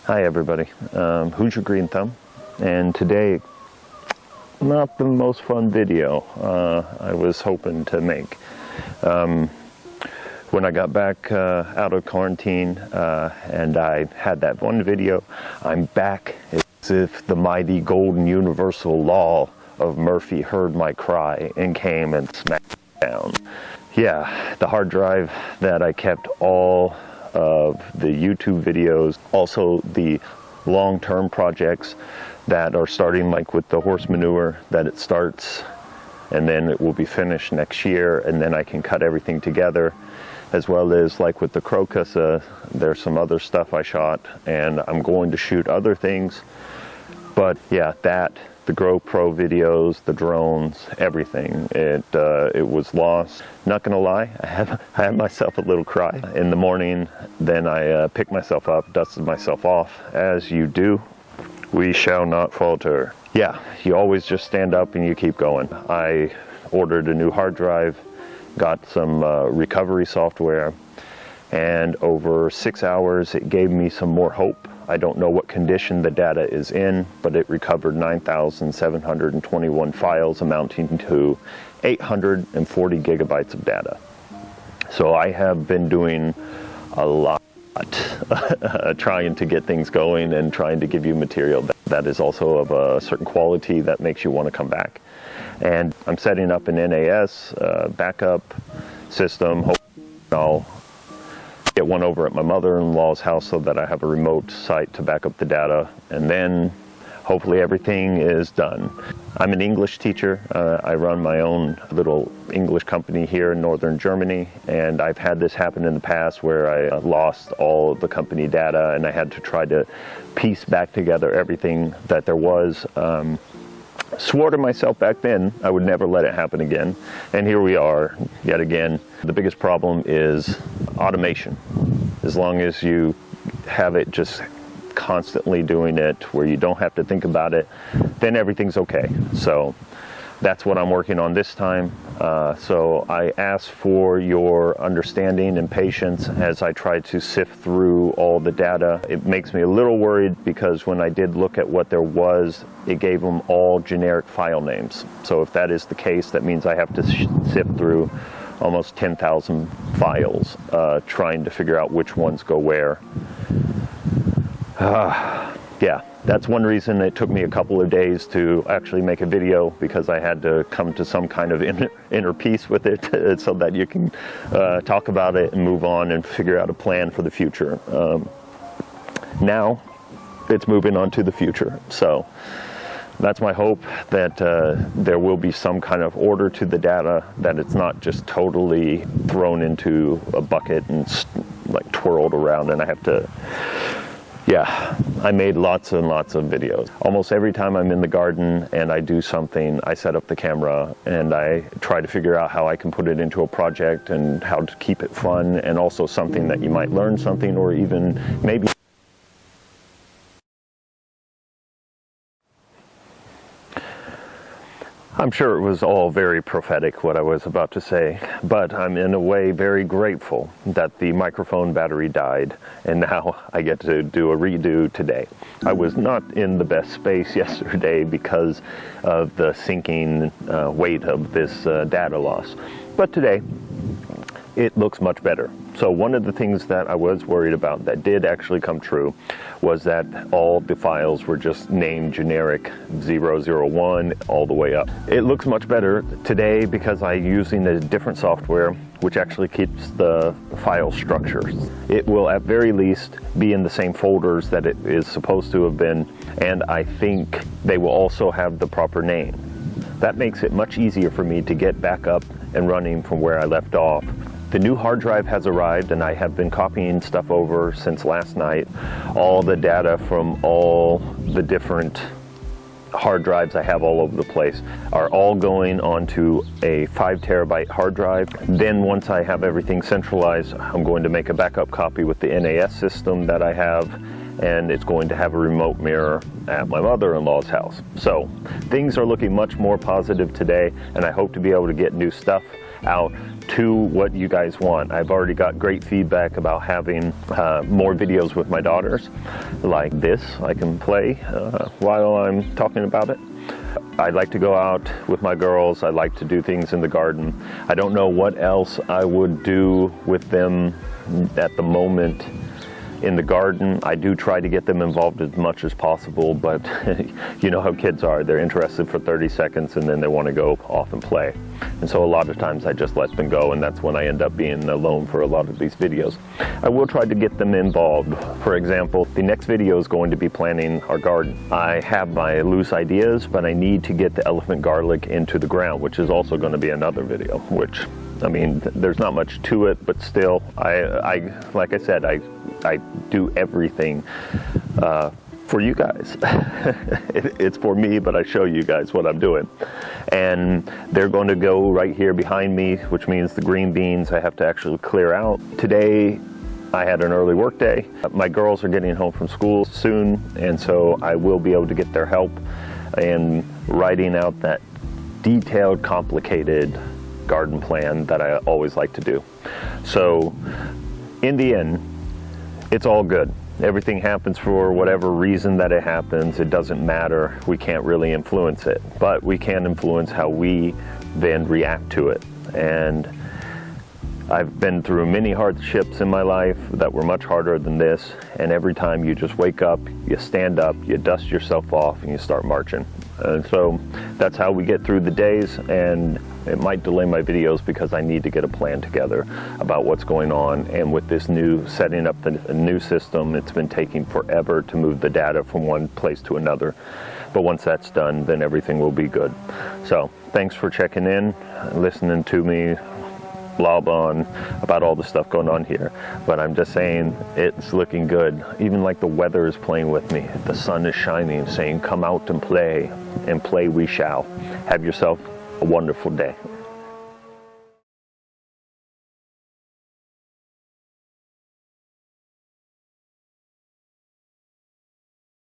Hi everybody, Hoosier Green Thumb, and today, not the most fun video I was hoping to make. When I got back out of quarantine and I had that one video, I'm back as if the mighty golden universal law of Murphy heard my cry and came and smacked me down. Yeah, the hard drive that I kept all of the YouTube videos, also the long-term projects that are starting, like with the horse manure, that it starts and then it will be finished next year, and then I can cut everything together, as well as like with the crocus, there's some other stuff I shot, and I'm going to shoot other things. But yeah, the GoPro videos, the drones, everything, it was lost. Not gonna lie, I had myself a little cry in the morning. Then I picked myself up, dusted myself off, as you do. We shall not falter. Yeah, you always just stand up and you keep going. I ordered a new hard drive, got some recovery software, and over 6 hours it gave me some more hope. I don't know what condition the data is in, but it recovered 9,721 files amounting to 840 gigabytes of data. So I have been doing a lot trying to get things going and trying to give you material that is also of a certain quality that makes you want to come back. And I'm setting up an NAS backup system. Hopefully I'll get one over at my mother-in-law's house so that I have a remote site to back up the data, and then hopefully everything is done. I'm an English teacher. I run my own little English company here in northern Germany, and I've had this happen in the past where I lost all the company data and I had to try to piece back together everything that there was. Swore to myself back then I would never let it happen again, and here we are yet again. The biggest problem is automation. As long as you have it just constantly doing it where you don't have to think about it, then everything's okay. So that's what I'm working on this time. So I ask for your understanding and patience as I try to sift through all the data. It makes me a little worried because when I did look at what there was, it gave them all generic file names. So if that is the case, that means I have to sift through almost 10,000 files trying to figure out which ones go where. Yeah, that's one reason it took me a couple of days to actually make a video, because I had to come to some kind of inner peace with it so that you can talk about it and move on and figure out a plan for the future. Now it's moving on to the future. So that's my hope, that there will be some kind of order to the data, that it's not just totally thrown into a bucket and like twirled around and I have to. Yeah, I made lots and lots of videos. Almost every time I'm in the garden and I do something, I set up the camera and I try to figure out how I can put it into a project and how to keep it fun, and also something that you might learn something, or even maybe I'm sure it was all very prophetic what I was about to say, but I'm in a way very grateful that the microphone battery died and now I get to do a redo today. I was not in the best space yesterday because of the sinking weight of this data loss, but today it looks much better. So one of the things that I was worried about that did actually come true was that all the files were just named generic 001 all the way up. It looks much better today because I'm using a different software which actually keeps the file structure. It will at very least be in the same folders that it is supposed to have been, and I think they will also have the proper name. That makes it much easier for me to get back up and running from where I left off. The new hard drive has arrived and I have been copying stuff over since last night. All the data from all the different hard drives I have all over the place are all going onto a 5 terabyte hard drive. Then once I have everything centralized, I'm going to make a backup copy with the NAS system that I have, and it's going to have a remote mirror at my mother-in-law's house. So things are looking much more positive today, and I hope to be able to get new stuff out to what you guys want. I've already got great feedback about having more videos with my daughters like this. I can play while I'm talking about it. I like to go out with my girls. I like to do things in the garden. I don't know what else I would do with them at the moment in the garden. I do try to get them involved as much as possible, but you know how kids are. They're interested for 30 seconds and then they want to go off and play. And so a lot of times I just let them go, and that's when I end up being alone for a lot of these videos. I will try to get them involved. For example, the next video is going to be planting our garden. I have my loose ideas, but I need to get the elephant garlic into the ground, which is also going to be another video, which, I mean, there's not much to it, but still, like I said, I do everything for you guys. It's for me, but I show you guys what I'm doing. And they're going to go right here behind me, which means the green beans I have to actually clear out. Today, I had an early work day. My girls are getting home from school soon, and so I will be able to get their help in writing out that detailed, complicated garden plan that I always like to do. So in the end, it's all good. Everything happens for whatever reason that it happens. It doesn't matter. We can't really influence it, but we can influence how we then react to it. And I've been through many hardships in my life that were much harder than this, and every time you just wake up, you stand up, you dust yourself off, and you start marching. And so that's how we get through the days, and it might delay my videos because I need to get a plan together about what's going on. And with this new, setting up the new system, it's been taking forever to move the data from one place to another. But once that's done, then everything will be good. So thanks for checking in, listening to me blob on about all the stuff going on here. But I'm just saying, it's looking good. Even like the weather is playing with me. The sun is shining, saying come out and play we shall. Have yourself a wonderful day.